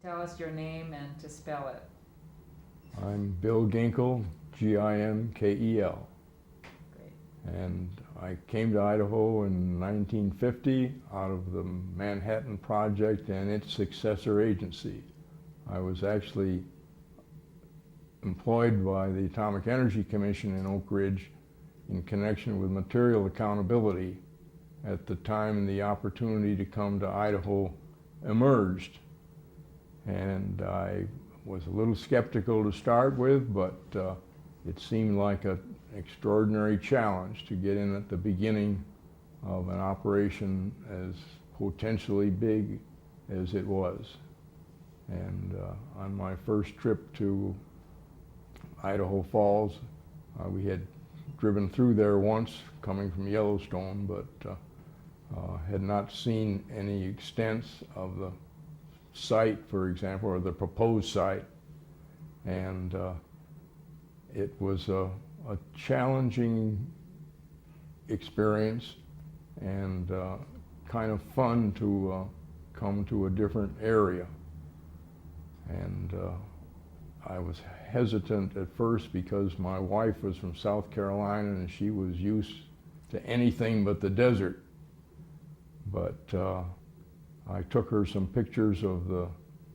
Tell us your name and to spell it. I'm Bill Ginkel, Ginkel. Great. And I came to Idaho in 1950 out of the Manhattan Project and its successor agency. I was actually employed by the Atomic Energy Commission in Oak Ridge in connection with material accountability at the time the opportunity to come to Idaho emerged. And I was a little skeptical to start with, but it seemed like an extraordinary challenge to get in at the beginning of an operation as potentially big as it was. And on my first trip to Idaho Falls, we had driven through there once coming from Yellowstone, but had not seen any extents of the site, for example, or the proposed site. And it was a challenging experience and kind of fun to come to a different area. And I was hesitant at first because my wife was from South Carolina and she was used to anything but the desert. But I took her some pictures of the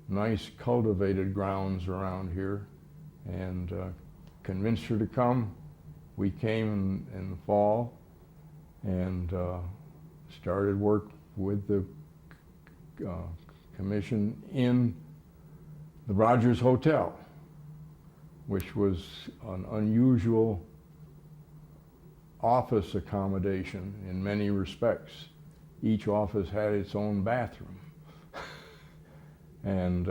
nice cultivated grounds around here and convinced her to come. We came in the fall and started work with the commission in the Rogers Hotel, which was an unusual office accommodation in many respects. Each office had its own bathroom. And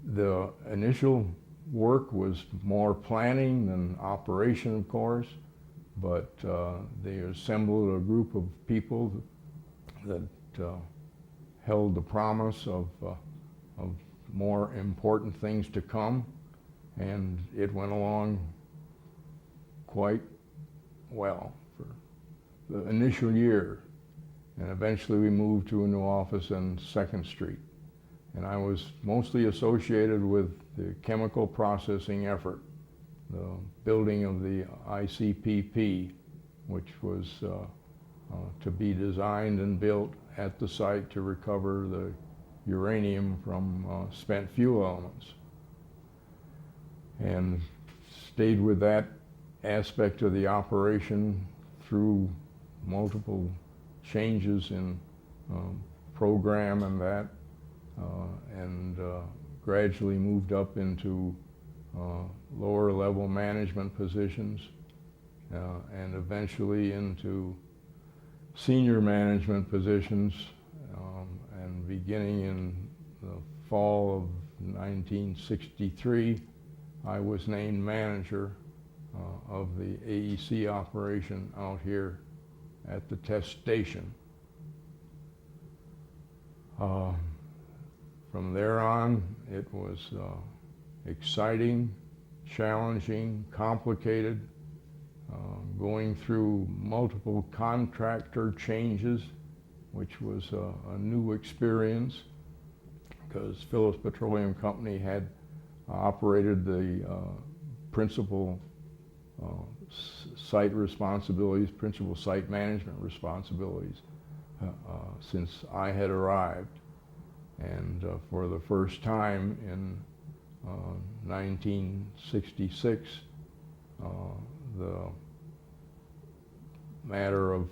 the initial work was more planning than operation, of course, but they assembled a group of people that held the promise of more important things to come, and it went along quite well for the initial year. And eventually we moved to a new office on 2nd Street. And I was mostly associated with the chemical processing effort, the building of the ICPP, which was to be designed and built at the site to recover the uranium from spent fuel elements. And stayed with that aspect of the operation through multiple changes in program and that, and gradually moved up into lower level management positions and eventually into senior management positions, and beginning in the fall of 1963 I was named manager of the AEC operation out here at the test station. From there on, it was exciting, challenging, complicated, going through multiple contractor changes, which was a new experience because Phillips Petroleum Company had operated the principal site responsibilities, principal site management responsibilities since I had arrived. And for the first time in 1966, the matter of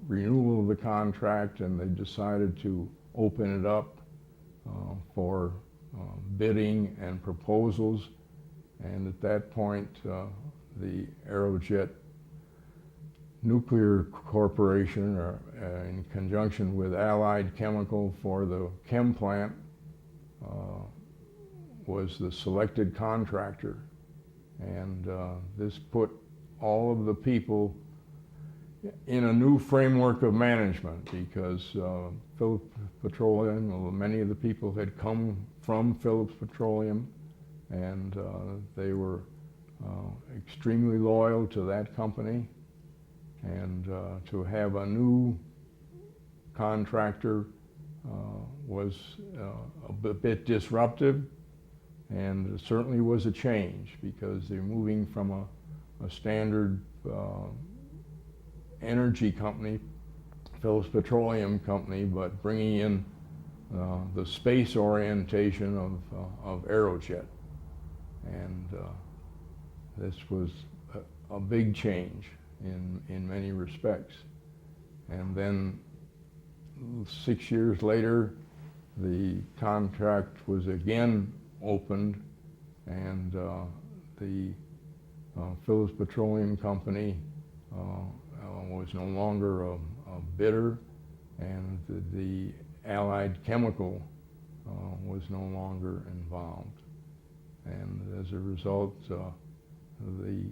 renewal of the contract, and they decided to open it up for bidding and proposals. And at that point, the Aerojet Nuclear Corporation, in conjunction with Allied Chemical for the chem plant, was the selected contractor. And this put all of the people in a new framework of management because Phillips Petroleum, well, many of the people had come from Phillips Petroleum, and they were extremely loyal to that company. And to have a new contractor was a bit disruptive, and it certainly was a change because they're moving from a standard energy company, Phillips Petroleum Company, but bringing in the space orientation of Aerojet. And this was a big change in many respects. And then 6 years later, the contract was again opened, and the Phillips Petroleum Company was no longer a bidder, and the Allied Chemical was no longer involved. And as a result, the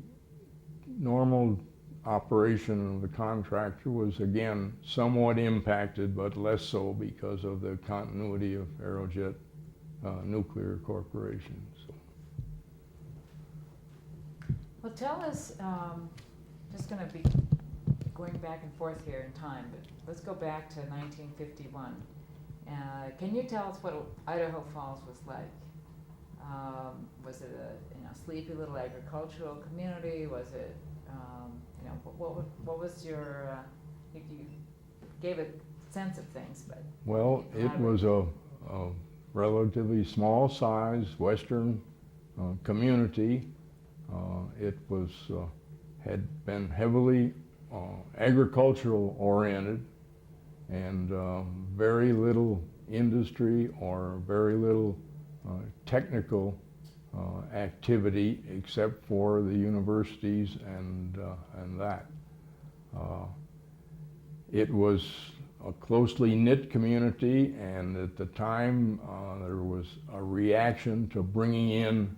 normal operation of the contractor was again somewhat impacted, but less so because of the continuity of Aerojet Nuclear Corporation. So. Well, tell us, just going to be going back and forth here in time, but let's go back to 1951. Can you tell us what Idaho Falls was like? Was it a sleepy little agricultural community? Was it, what was your, you gave a sense of things, but. Well, it was a relatively small size Western community. It was, had been heavily agricultural oriented, and very little industry or very little technical activity except for the universities and that. It was a closely knit community, and at the time there was a reaction to bringing in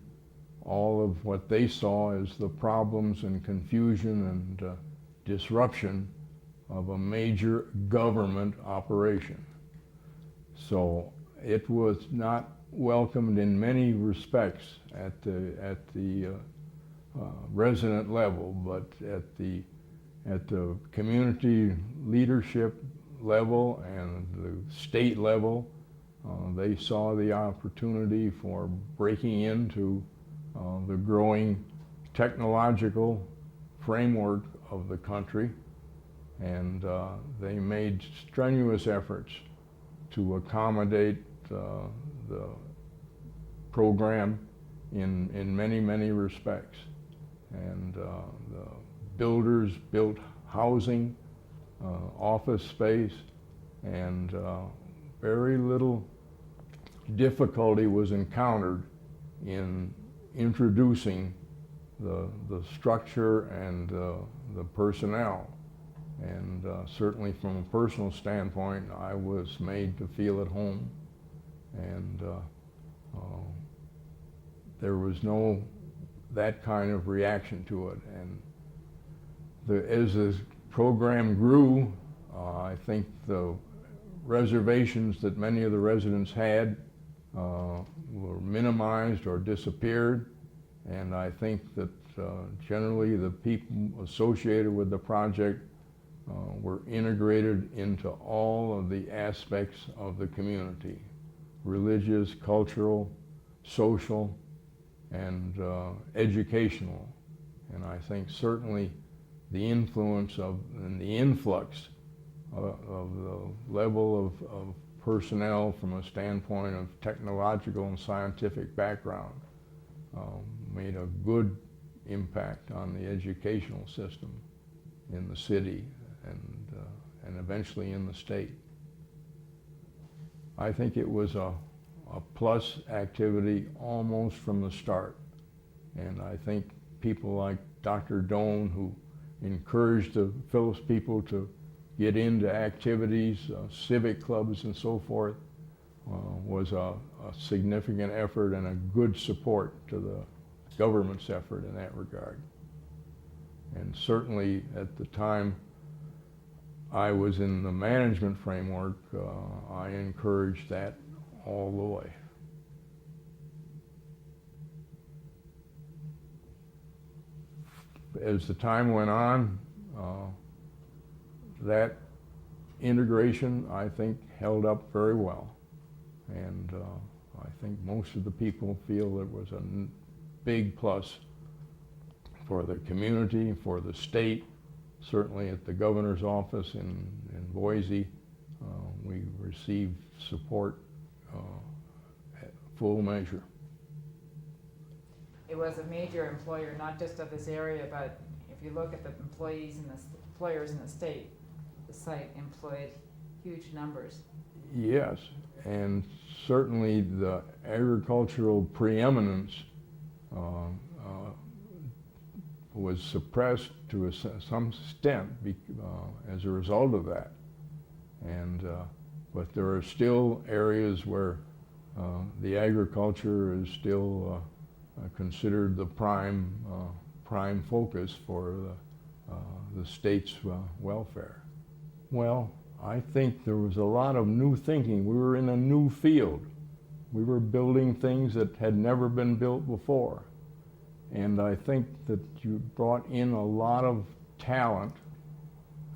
all of what they saw as the problems and confusion and disruption of a major government operation. So it was not welcomed in many respects at the resident level, but at the community leadership level and the state level, they saw the opportunity for breaking into the growing technological framework of the country, and they made strenuous efforts to accommodate the program in many respects. And the builders built housing, office space, and very little difficulty was encountered in introducing the structure and the personnel. And certainly from a personal standpoint, I was made to feel at home, and there was no that kind of reaction to it. And as the program grew, I think the reservations that many of the residents had were minimized or disappeared, and I think that generally the people associated with the project were integrated into all of the aspects of the community: religious, cultural, social, and educational. And I think certainly the influence of and the influx of the level of personnel from a standpoint of technological and scientific background made a good impact on the educational system in the city and eventually in the state. I think it was a plus activity almost from the start. And I think people like Dr. Doan, who encouraged the Phillips people to get into activities, civic clubs and so forth, was a significant effort and a good support to the government's effort in that regard. And certainly at the time I was in the management framework, I encouraged that all the way. As the time went on, that integration, I think, held up very well. And I think most of the people feel it was a big plus for the community, for the state. Certainly at the governor's office in Boise, we received support at full measure. It was a major employer, not just of this area, but if you look at the employees and the employers in the state, the site employed huge numbers. Yes, and certainly the agricultural preeminence was suppressed to some extent as a result of that. And but there are still areas where the agriculture is still considered the prime focus for the state's welfare. Well, I think there was a lot of new thinking. We were in a new field. We were building things that had never been built before. And I think that you brought in a lot of talent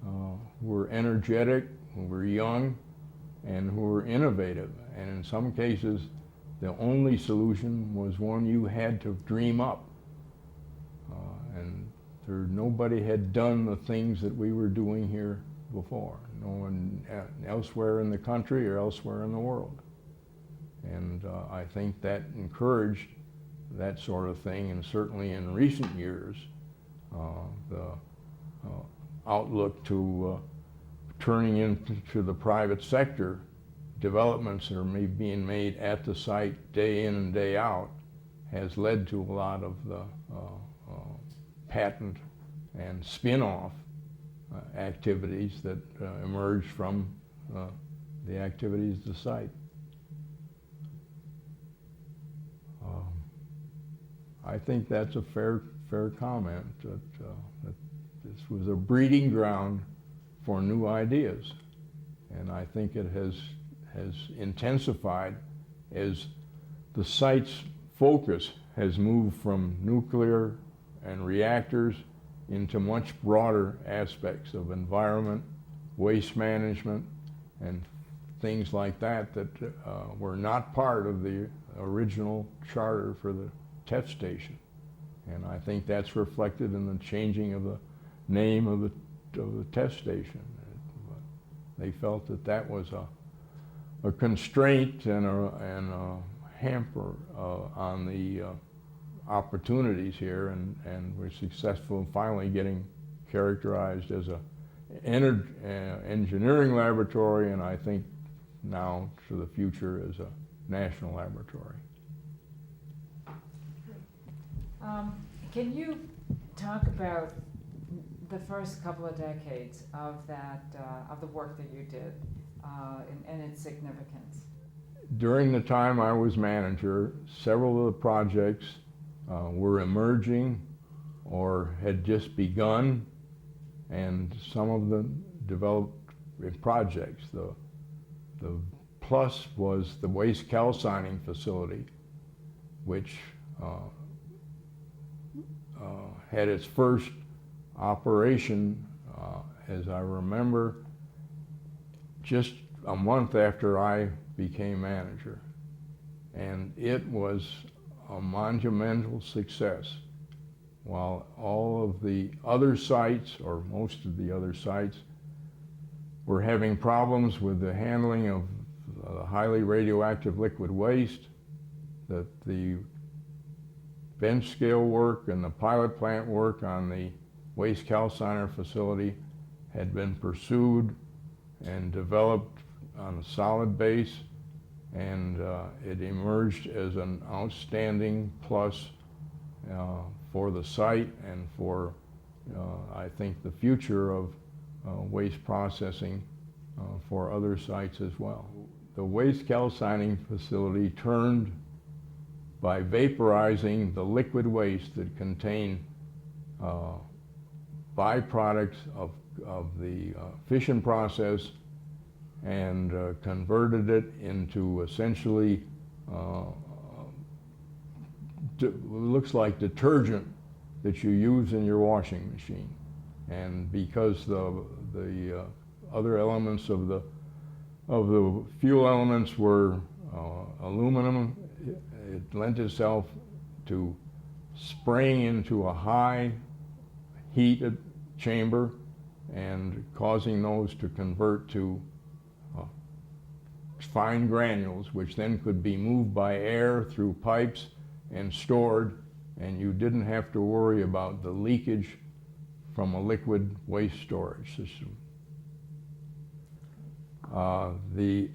who were energetic, who were young, and who were innovative. And in some cases, the only solution was one you had to dream up. And nobody had done the things that we were doing here before. No one elsewhere in the country or elsewhere in the world. And I think that encouraged that sort of thing, and certainly in recent years, the outlook to turning into the private sector, developments that are being made at the site day in and day out, has led to a lot of the patent and spin-off activities that emerge from the activities of the site. I think that's a fair comment that this was a breeding ground for new ideas, and I think it has intensified as the site's focus has moved from nuclear and reactors into much broader aspects of environment, waste management, and things like that that were not part of the original charter for the test station. And I think that's reflected in the changing of the name of the test station. They felt that that was a constraint and a hamper on the opportunities here, and we're successful in finally getting characterized as a engineering laboratory, and I think now for the future as a national laboratory. Can you talk about the first couple of decades of that of the work that you did and its significance? During the time I was manager, several of the projects were emerging or had just begun, and some of them developed in projects. The plus was the waste calcining facility, which had its first operation, as I remember, just a month after I became manager. And it was a monumental success. While all of the other sites, or most of the other sites, were having problems with the handling of highly radioactive liquid waste, that the bench scale work and the pilot plant work on the waste calciner facility had been pursued and developed on a solid base, and it emerged as an outstanding plus for the site and for, I think, the future of waste processing for other sites as well. The waste calcining facility turned by vaporizing the liquid waste that contained byproducts of the fission process and converted it into essentially looks like detergent that you use in your washing machine. And because the other elements of the fuel elements were aluminum, it lent itself to spraying into a high heated chamber and causing those to convert to fine granules, which then could be moved by air through pipes and stored, and you didn't have to worry about the leakage from a liquid waste storage system. The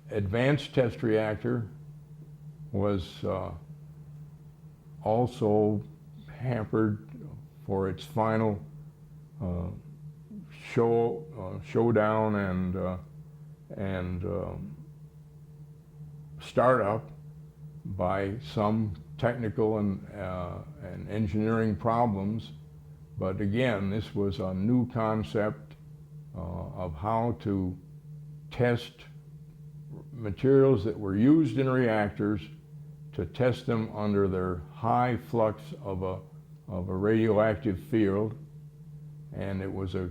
advanced test reactor was also hampered for its final showdown and startup by some technical and engineering problems. But again, this was a new concept of how to test materials that were used in reactors, to test them under their high flux of a radioactive field. And it was a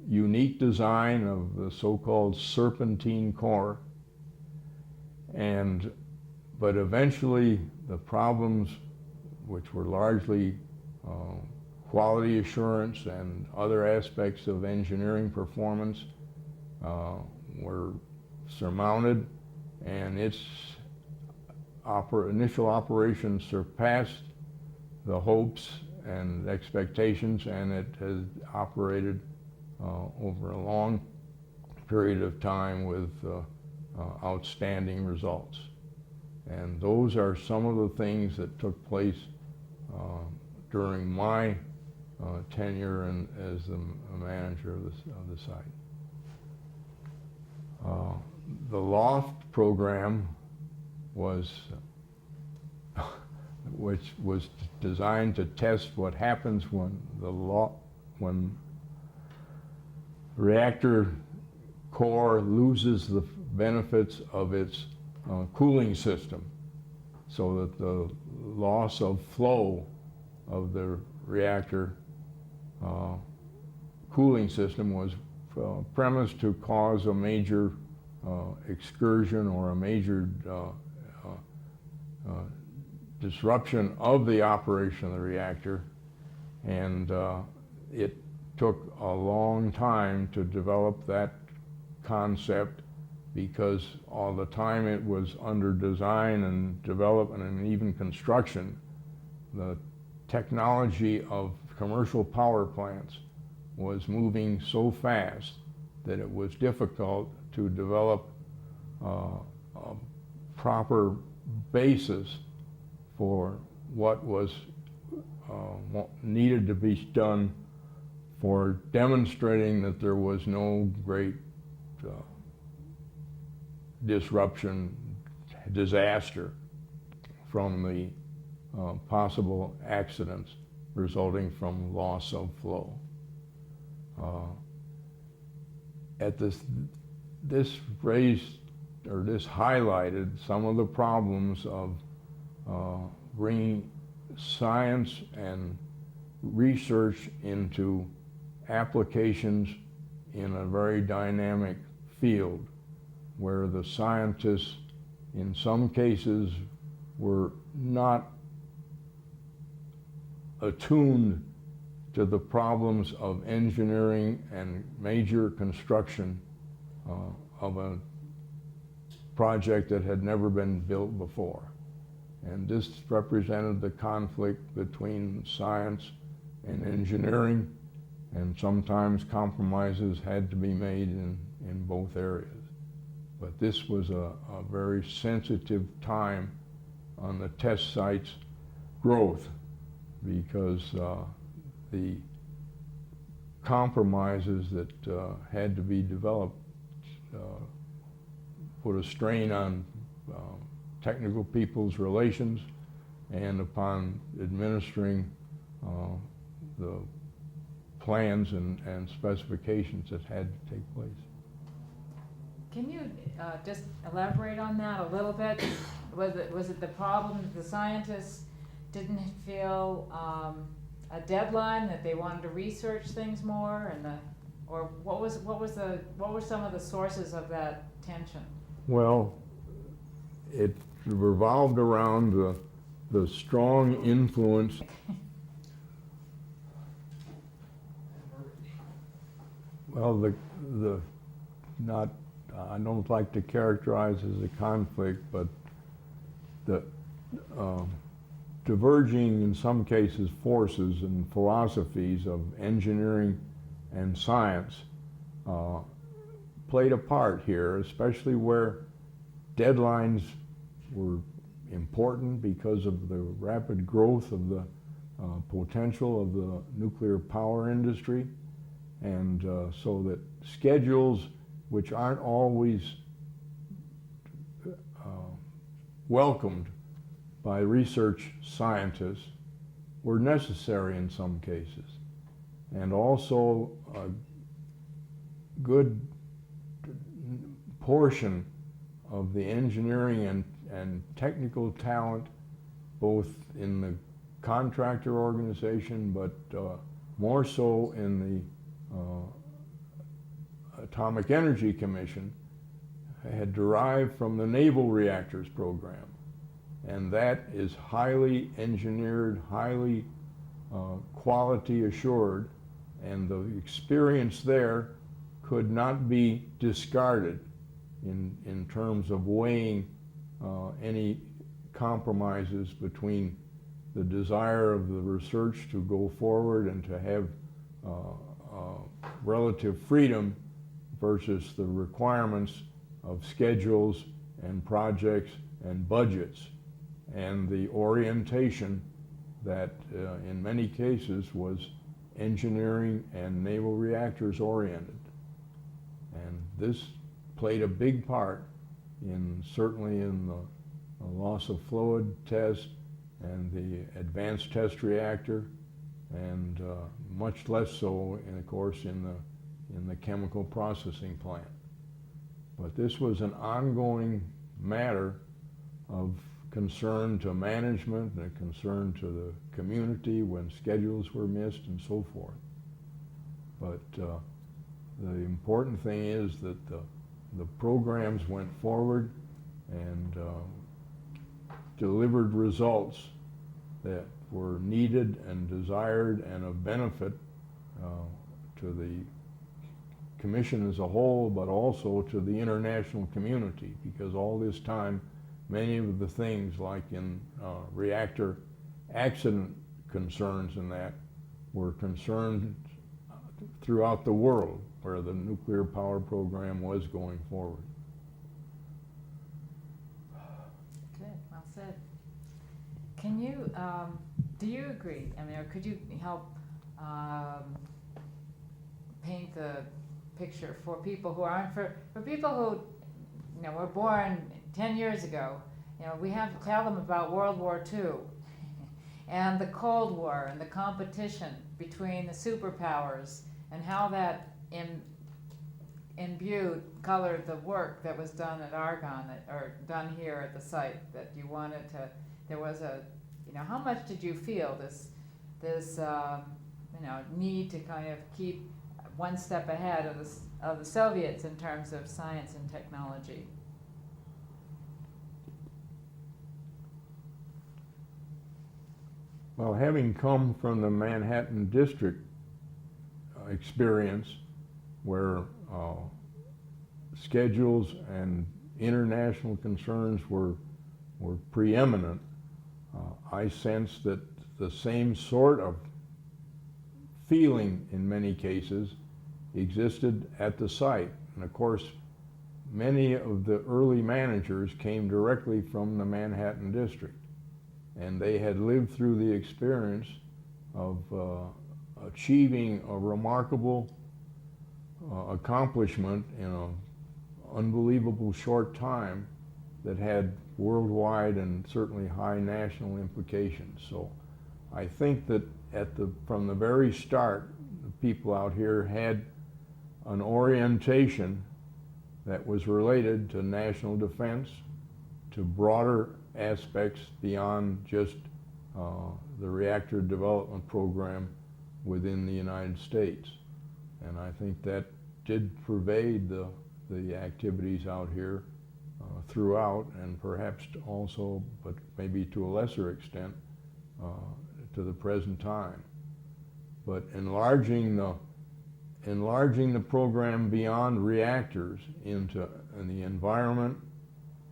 unique design of the so-called serpentine core. But eventually the problems, which were largely quality assurance and other aspects of engineering performance, were surmounted, and its initial operation surpassed the hopes and expectations, and it has operated over a long period of time with outstanding results. And those are some of the things that took place during my tenure as the manager of the site. The LOFT program which was designed to test what happens when when reactor core loses the benefits of its cooling system, so that the loss of flow of the reactor cooling system was premised to cause a major excursion or a major disruption of the operation of the reactor. And it took a long time to develop that concept, because all the time it was under design and development and even construction, the technology of commercial power plants was moving so fast that it was difficult to develop a proper basis for what was needed to be done for demonstrating that there was no great disruption, disaster from the possible accidents resulting from loss of flow. This highlighted some of the problems of bringing science and research into applications in a very dynamic field, where the scientists in some cases were not attuned to the problems of engineering and major construction of a project that had never been built before. And this represented the conflict between science and engineering, and sometimes compromises had to be made in both areas. But this was a very sensitive time on the test site's growth, because the compromises that had to be developed put a strain on technical people's relations and upon administering the plans and specifications that had to take place. Can you just elaborate on that a little bit? Was it the problem that the scientists didn't feel a deadline, that they wanted to research things more, and Or what were some of the sources of that tension? Well, it revolved around the strong influence. Well, the not, I don't like to characterize as a conflict, but the diverging, in some cases, forces and philosophies of engineering and science played a part here, especially where deadlines were important because of the rapid growth of the potential of the nuclear power industry. And so that schedules, which aren't always welcomed by research scientists, were necessary in some cases. And also a good portion of the engineering and technical talent, both in the contractor organization, but more so in the Atomic Energy Commission, had derived from the Naval Reactors program. And that is highly engineered, highly quality assured, and the experience there could not be discarded in terms of weighing any compromises between the desire of the research to go forward and to have relative freedom versus the requirements of schedules and projects and budgets, and the orientation that in many cases was engineering and naval reactors oriented. And this played a big part in, certainly in the loss of fluid test and the advanced test reactor, and much less so, of course, in the chemical processing plant. But this was an ongoing matter of concern to management and a concern to the community when schedules were missed and so forth. But the important thing is that the programs went forward and delivered results that were needed and desired and of benefit to the Commission as a whole, but also to the international community, because all this time many of the things like in reactor accident concerns and that were concerned throughout the world where the nuclear power program was going forward. Good, well said. Can you, do you agree, I mean, or could you help paint the picture for people who aren't, for people who, you know, were born 10 years ago, you know, we have to tell them about World War II and the Cold War and the competition between the superpowers and how that colored the work that was done at Argonne, or done here at the site, that you wanted to, there was a, you know, how much did you feel this you know, need to kind of keep one step ahead of the Soviets in terms of science and technology? Well, having come from the Manhattan District experience, where schedules and international concerns were preeminent, I sensed that the same sort of feeling in many cases existed at the site. And of course, many of the early managers came directly from the Manhattan District, and they had lived through the experience of achieving a remarkable accomplishment in an unbelievable short time that had worldwide and certainly high national implications. So I think that from the very start, the people out here had an orientation that was related to national defense, to broader aspects beyond just the reactor development program within the United States. And I think that did pervade the activities out here throughout, and perhaps also, but maybe to a lesser extent, to the present time. But enlarging the program beyond reactors into the environment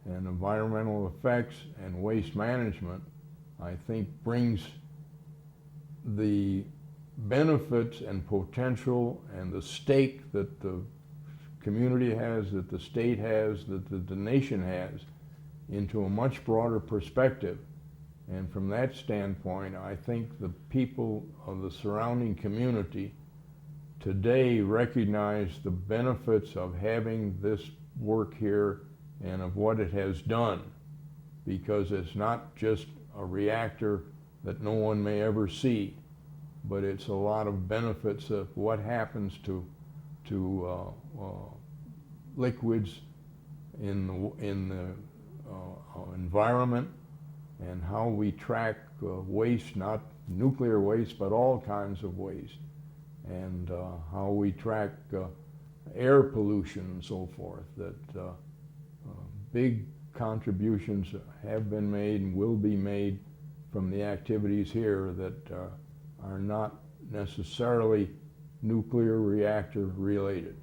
and environmental effects and waste management, I think brings the benefits and potential and the stake that the community has, that the state has, that the nation has, into a much broader perspective. And from that standpoint, I think the people of the surrounding community today recognize the benefits of having this work here and of what it has done, because it's not just a reactor that no one may ever see, but it's a lot of benefits of what happens to liquids in the environment, and how we track waste, not nuclear waste, but all kinds of waste, and how we track air pollution and so forth. That big contributions have been made and will be made from the activities here that are not necessarily nuclear reactor related.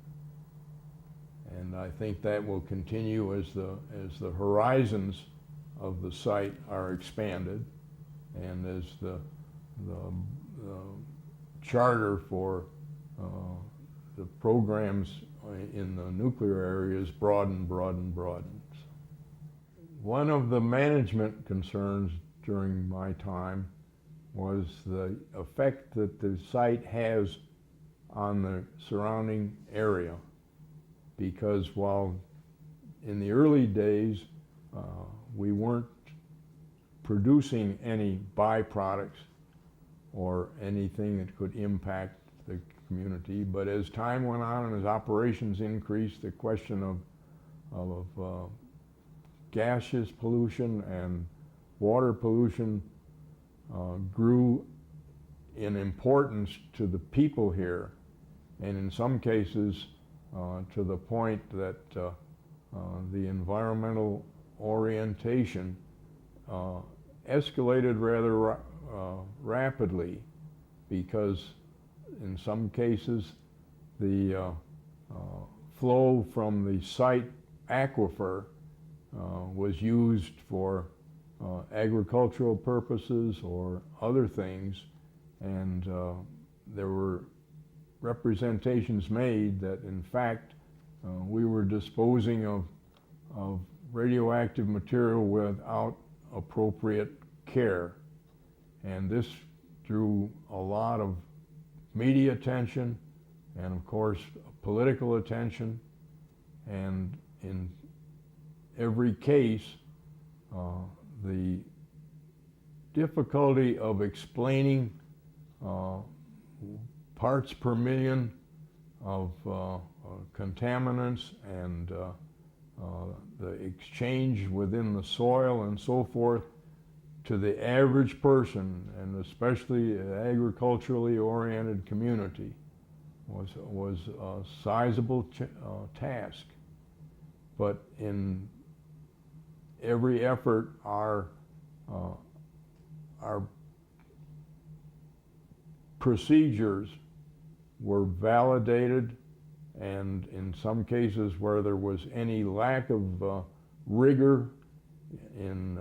And I think that will continue as the horizons of the site are expanded, and as the charter for the programs in the nuclear areas broadens. One of the management concerns during my time was the effect that the site has on the surrounding area, because while in the early days we weren't producing any byproducts or anything that could impact the community, but as time went on and as operations increased, the question of gaseous pollution and water pollution grew in importance to the people here, and in some cases to the point that the environmental orientation escalated rather rapidly, because in some cases the flow from the site aquifer was used for agricultural purposes or other things, and there were representations made that in fact we were disposing of radioactive material without appropriate care. And this drew a lot of media attention and of course political attention, and in every case the difficulty of explaining parts per million of contaminants and the exchange within the soil and so forth to the average person, and especially an agriculturally oriented community, was a sizable task. But in every effort, our procedures were validated, and in some cases where there was any lack of rigor in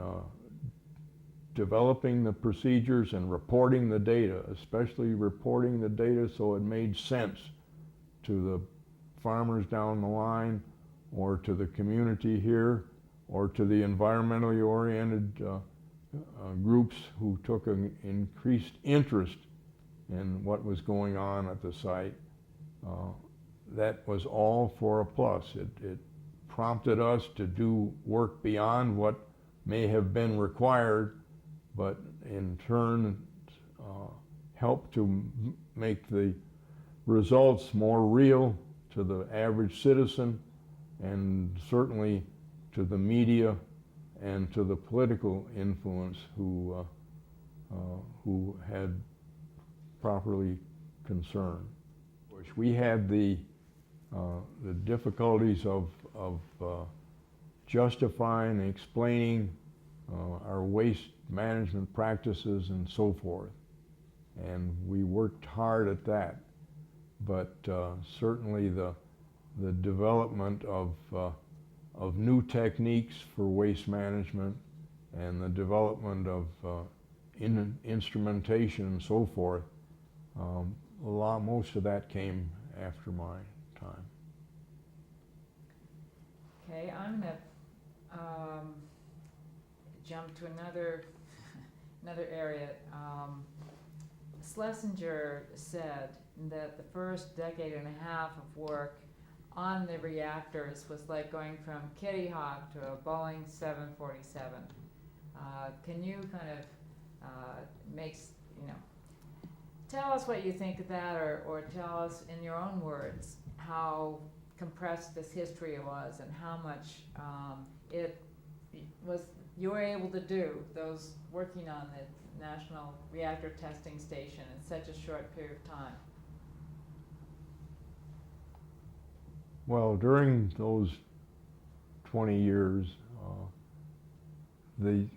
developing the procedures and reporting the data, especially reporting the data so it made sense to the farmers down the line, or to the community here, or to the environmentally oriented groups who took an increased interest in what was going on at the site. That was all for a plus. It prompted us to do work beyond what may have been required, but in turn helped to make the results more real to the average citizen, and certainly to the media and to the political influence who had properly concern. We had the difficulties of justifying and explaining our waste management practices and so forth. And we worked hard at that. But certainly the development of new techniques for waste management and the development of instrumentation and so forth, most of that came after my time. Okay, I'm gonna jump to another area. Schlesinger said that the first decade and a half of work on the reactors was like going from Kitty Hawk to a Boeing 747. Can you kind of tell us what you think of that, or tell us in your own words how compressed this history was and how much it was you were able to do, those working on the National Reactor Testing Station in such a short period of time? Well, during those 20 years, the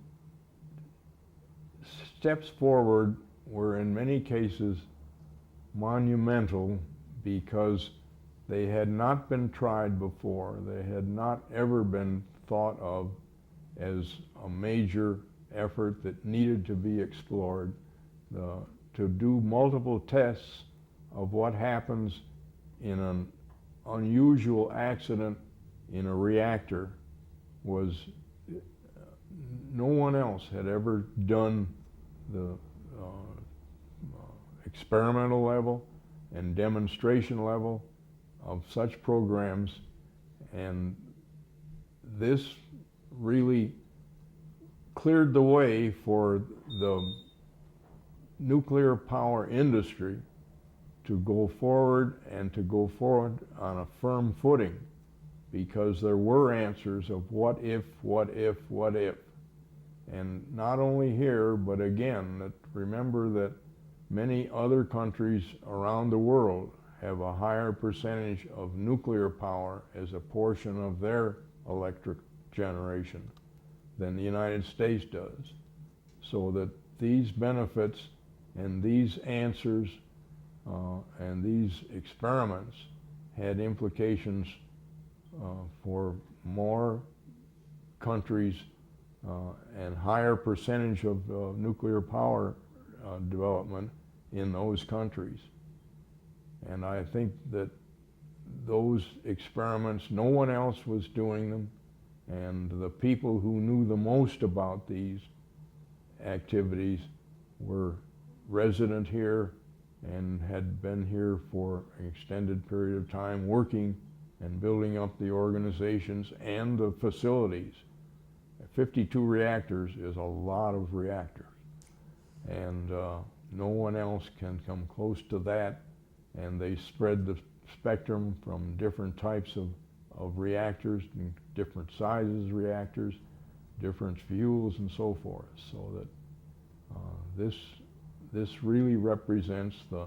steps forward were in many cases monumental because they had not been tried before. They had not ever been thought of as a major effort that needed to be explored. To do multiple tests of what happens in an unusual accident in a reactor was, no one else had ever done the experimental level and demonstration level of such programs, and this really cleared the way for the nuclear power industry to go forward and to go forward on a firm footing, because there were answers of what if. And not only here, but again, remember that many other countries around the world have a higher percentage of nuclear power as a portion of their electric generation than the United States does. So that these benefits and these answers and these experiments had implications for more countries and higher percentage of nuclear power development in those countries. And I think that those experiments, no one else was doing them, and the people who knew the most about these activities were resident here and had been here for an extended period of time working and building up the organizations and the facilities. 52 reactors is a lot of reactors, and no one else can come close to that, and they spread the spectrum from different types of reactors, different sizes of reactors, different fuels and so forth, so that this really represents the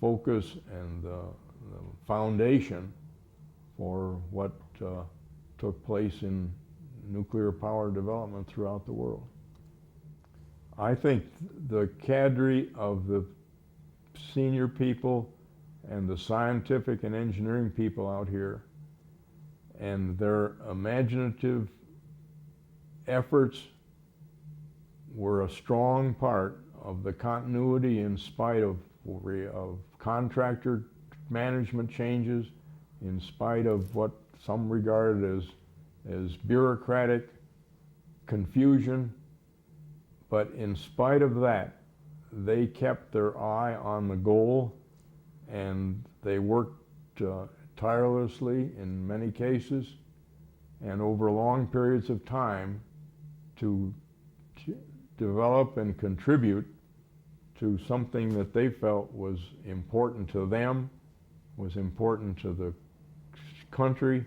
focus and the foundation for what took place in nuclear power development throughout the world. I think the cadre of the senior people and the scientific and engineering people out here and their imaginative efforts were a strong part of the continuity in spite of contractor management changes, in spite of what some regarded as bureaucratic confusion. But in spite of that, they kept their eye on the goal, and they worked tirelessly in many cases and over long periods of time to develop and contribute to something that they felt was important to them, was important to the country,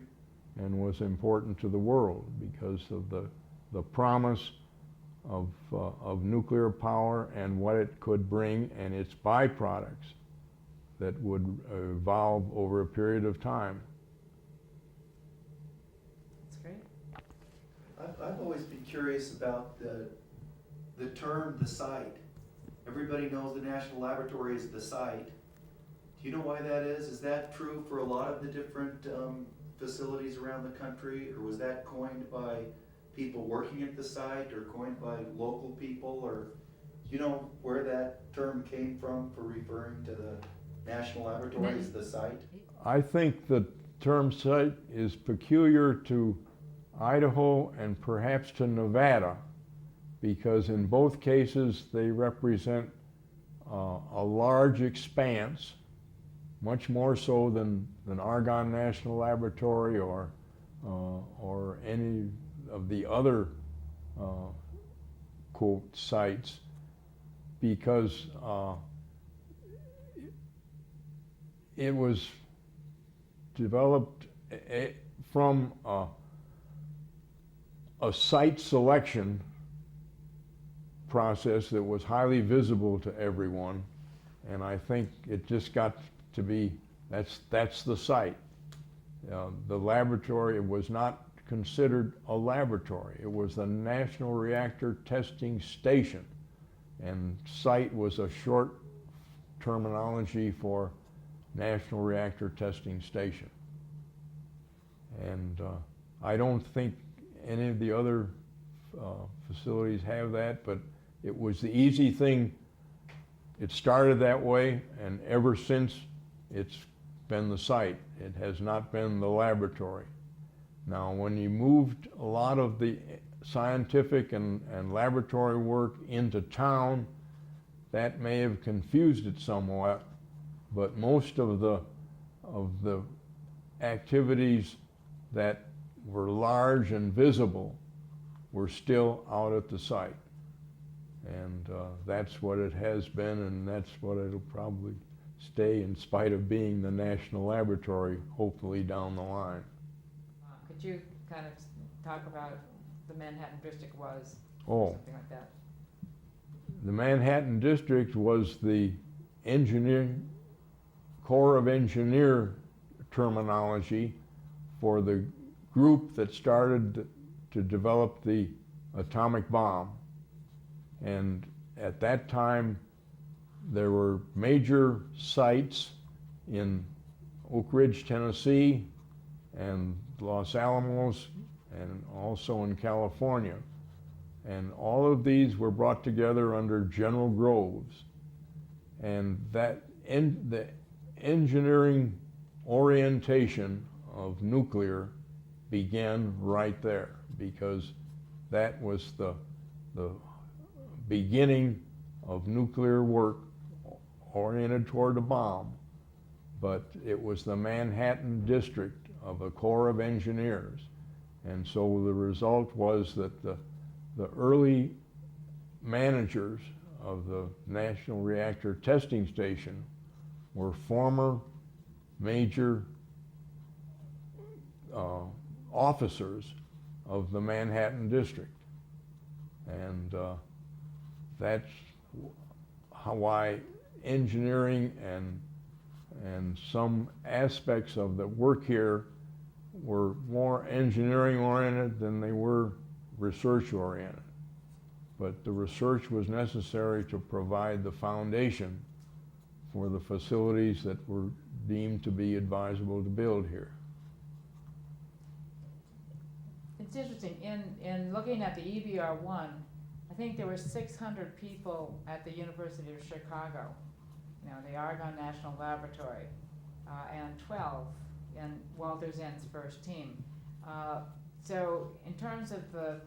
and was important to the world because of the promise of nuclear power and what it could bring and its byproducts that would evolve over a period of time. That's great. I've always been curious about the term, the site. Everybody knows the National Laboratory is the site. Do you know why that is? Is that true for a lot of the different facilities around the country, or was that coined by people working at the site, or coined by local people, or do you know where that term came from for referring to the National Laboratory as the site? I think the term site is peculiar to Idaho and perhaps to Nevada, because in both cases they represent a large expanse, much more so than Argonne National Laboratory or any of the other quote sites, because it was developed from a site selection process that was highly visible to everyone, and I think it just got to be, that's the site. The laboratory was not considered a laboratory. It was the National Reactor Testing Station, and site was a short terminology for National Reactor Testing Station. And I don't think any of the other facilities have that, but it was the easy thing. It started that way, and ever since it's been the site. It has not been the laboratory. Now, when you moved a lot of the scientific and laboratory work into town, that may have confused it somewhat, but most of the activities that were large and visible were still out at the site. And that's what it has been, and that's what it'll probably stay, in spite of being the national laboratory, hopefully down the line. Could you kind of talk about the Manhattan District was, Oh, something like that? the Manhattan District was the engineering, Corps of Engineer terminology for the group that started to develop the atomic bomb. And at that time, there were major sites in Oak Ridge, Tennessee, and Los Alamos, and also in California. And all of these were brought together under General Groves. And that the engineering orientation of nuclear began right there, because that was the beginning of nuclear work oriented toward a bomb. But it was the Manhattan District of the Corps of Engineers. And so the result was that the early managers of the National Reactor Testing Station were former major officers of the Manhattan District. And that's why engineering and some aspects of the work here were more engineering oriented than they were research oriented. But the research was necessary to provide the foundation for the facilities that were deemed to be advisable to build here. It's interesting, in looking at the EBR-1, I think there were 600 people at the University of Chicago, you know, the Argonne National Laboratory, and 12 in Walter Zenn's first team. So in terms of the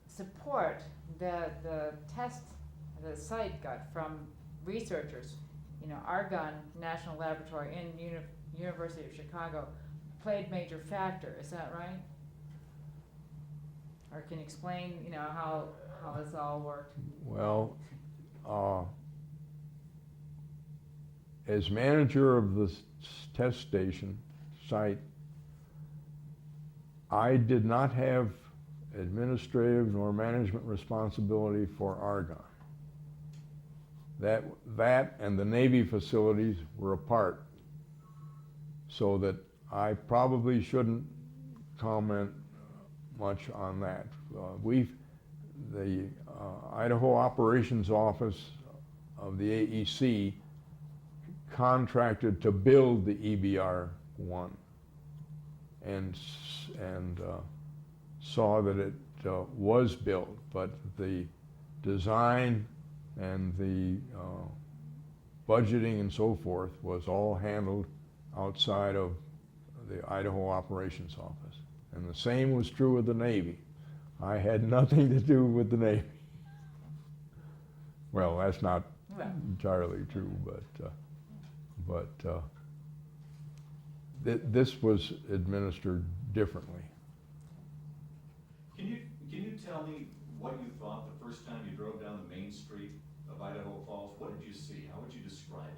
support that the site got from researchers, you know, Argonne National Laboratory and University of Chicago played major factor, is that right? Or can you explain, you know, how this all worked? Well, as manager of the test station site, I did not have administrative nor management responsibility for Argonne. that and the Navy facilities were apart. So that I probably shouldn't comment much on that. The Idaho Operations Office of the AEC contracted to build the EBR-1 and saw that it was built, but the design and the budgeting and so forth was all handled outside of the Idaho Operations Office. And the same was true with the Navy. I had nothing to do with the Navy. Well, that's not entirely true, but this was administered differently. Can you tell me what you thought the first time you drove down the main street of Idaho Falls? What did you see? How would you describe it?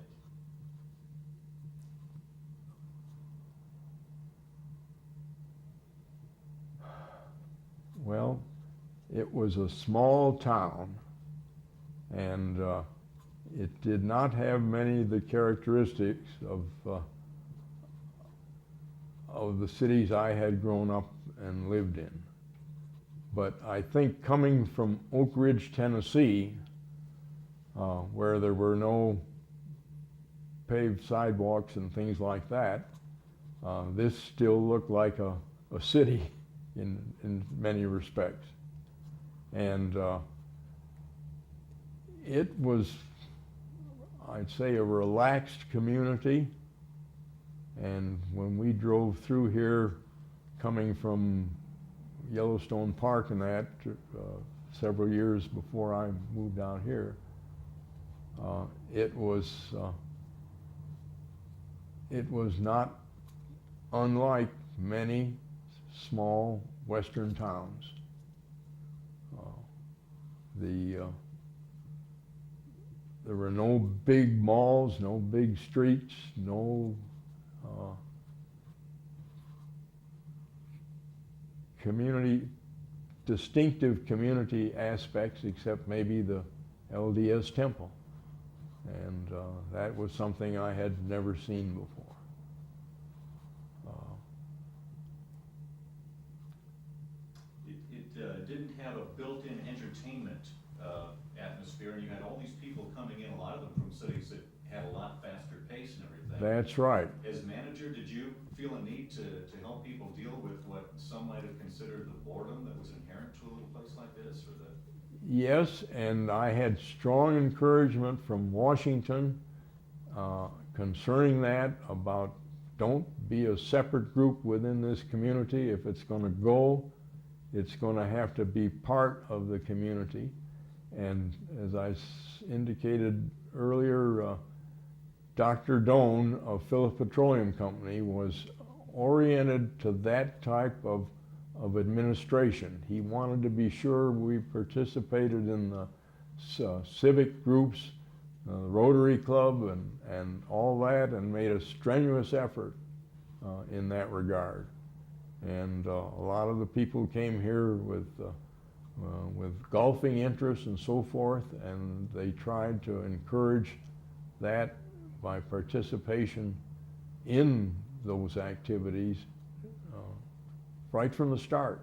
Well, it was a small town, and it did not have many of the characteristics of the cities I had grown up and lived in. But I think coming from Oak Ridge, Tennessee, where there were no paved sidewalks and things like that, this still looked like a city in many respects. And it was, I'd say, a relaxed community. And when we drove through here, coming from Yellowstone Park and that, several years before I moved down here, it was not unlike many small western towns. There were no big malls, no big streets, no distinctive community aspects, except maybe the LDS temple. And that was something I had never seen before. It didn't have a built-in entertainment atmosphere, and you had all these people coming in, a lot of them from cities that had a lot faster pace and everything. That's right. As manager, did you feel a need to help people deal with what some might have considered the boredom that was inherent to a little place like this, or the? Yes, and I had strong encouragement from Washington concerning that, about don't be a separate group within this community. If it's going to go, it's going to have to be part of the community. And as I indicated earlier, Dr. Doan of Phillips Petroleum Company was oriented to that type of administration. He wanted to be sure we participated in the civic groups, the Rotary Club and all that, and made a strenuous effort in that regard. And a lot of the people came here with golfing interests and so forth, and they tried to encourage that by participation in those activities right from the start.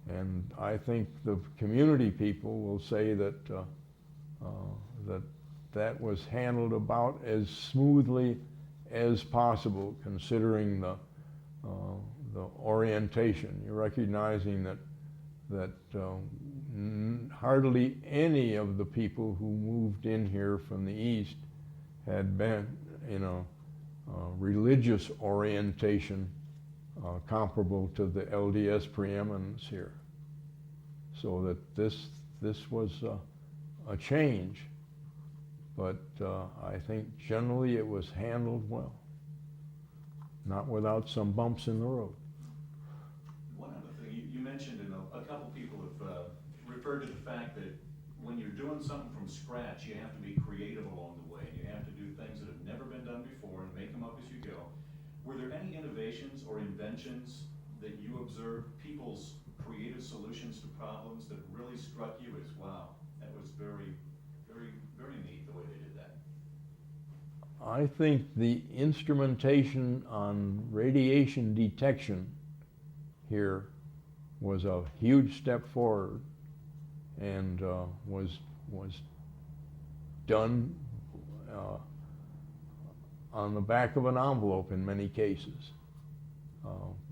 And I think the community people will say that that was handled about as smoothly as possible, considering the orientation. You're recognizing that hardly any of the people who moved in here from the east had been in a religious orientation comparable to the LDS preeminence here. So that this was a change, but I think generally it was handled well, not without some bumps in the road. One other thing, you mentioned, and a couple people have referred to the fact that when you're doing something from scratch, you have to be creative along the way. You have to do things that have never been done before and make them up as you go. Were there any innovations or inventions that you observed, people's creative solutions to problems, that really struck you as, wow, that was very, Very, very neat the way they did that. I think the instrumentation on radiation detection here was a huge step forward, and was done on the back of an envelope in many cases.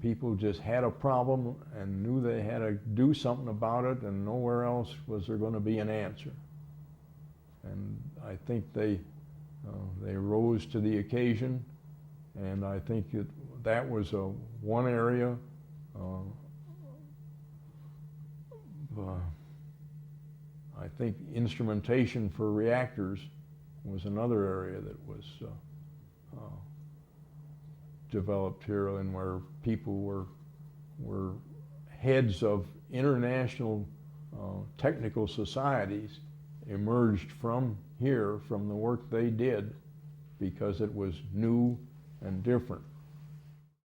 People just had a problem and knew they had to do something about it, and nowhere else was there going to be an answer. And I think they rose to the occasion, and I think that was one area. I think instrumentation for reactors was another area that was developed here, and where people were heads of international technical societies emerged from here, from the work they did, because it was new and different.